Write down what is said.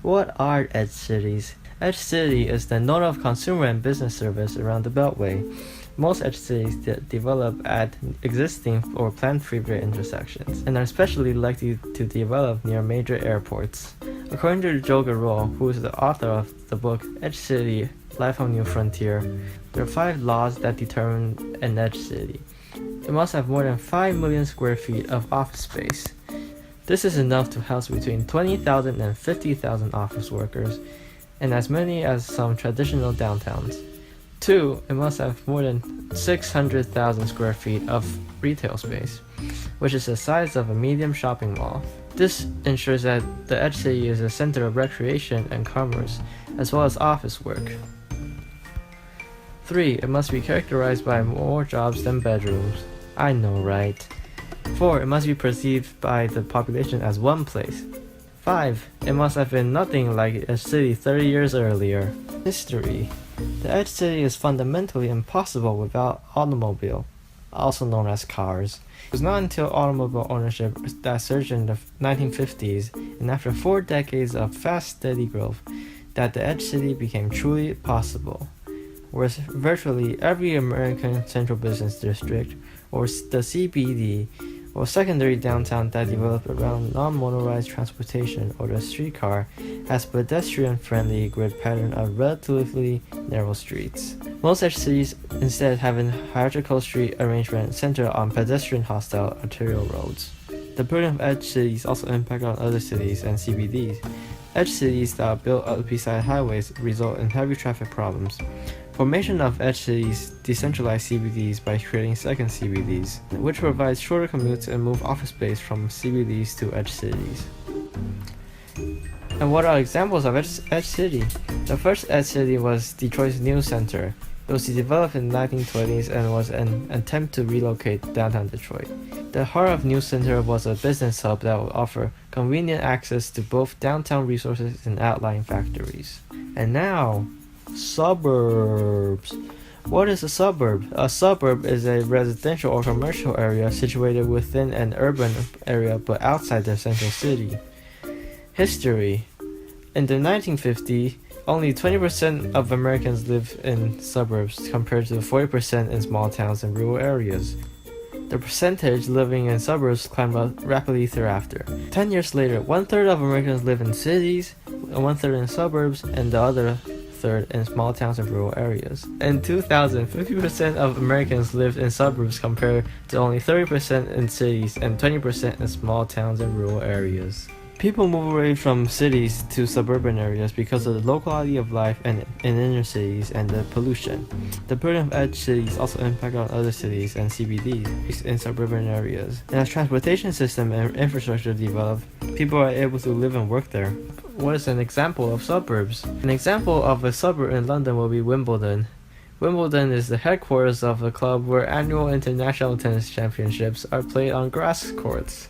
What are edge cities? Edge city is the node of consumer and business service around the Beltway. Most edge cities develop at existing or planned freeway intersections and are especially likely to develop near major airports. According to Joe Garreau, who is the author of the book Edge City, Life on New Frontier, there are 5 laws that determine an edge city. It must have more than 5 million square feet of office space. This is enough to house between 20,000 and 50,000 office workers, and as many as some traditional downtowns. 2. It must have more than 600,000 square feet of retail space, which is the size of a medium shopping mall. This ensures that the edge city is a center of recreation and commerce, as well as office work. 3. It must be characterized by more jobs than bedrooms. I know, right? 4. It must be perceived by the population as one place. 5. It must have been nothing like a city 30 years earlier. History. The edge city is fundamentally impossible without automobile, also known as cars. It was not until automobile ownership that surged in the 1950s, and after 4 decades of fast, steady growth, that the edge city became truly possible. Whereas virtually every American central business district, or the CBD, or secondary downtown that developed around non-motorized transportation or the streetcar, has pedestrian-friendly grid pattern of relatively narrow streets. Most edge cities instead have a hierarchical street arrangement centered on pedestrian-hostile arterial roads. The burden of edge cities also impact on other cities and CBDs. Edge cities that are built up beside highways result in heavy traffic problems. Formation of edge cities decentralize CBDs by creating second CBDs, which provides shorter commutes and move office space from CBDs to edge cities. And what are examples of edge city? The first edge city was Detroit's New Center. It was developed in the 1920s and was an attempt to relocate downtown Detroit. The heart of New Center was a business hub that would offer convenient access to both downtown resources and outlying factories. And now, suburbs. What is a suburb? A suburb is a residential or commercial area situated within an urban area but outside the central city. History. In the 1950s, only 20% of Americans lived in suburbs compared to 40% in small towns and rural areas. The percentage living in suburbs climbed up rapidly thereafter. 10 years later, 1/3 of Americans live in cities, 1/3 in suburbs, and the other third in small towns and rural areas. In 2000, 50% of Americans lived in suburbs compared to only 30% in cities and 20% in small towns and rural areas. People move away from cities to suburban areas because of the low quality of life in inner cities and the pollution. The burden of edge cities also impact on other cities and CBDs in suburban areas. And as transportation system and infrastructure develop, people are able to live and work there. What is an example of suburbs? An example of a suburb in London will be Wimbledon. Wimbledon is the headquarters of a club where annual international tennis championships are played on grass courts.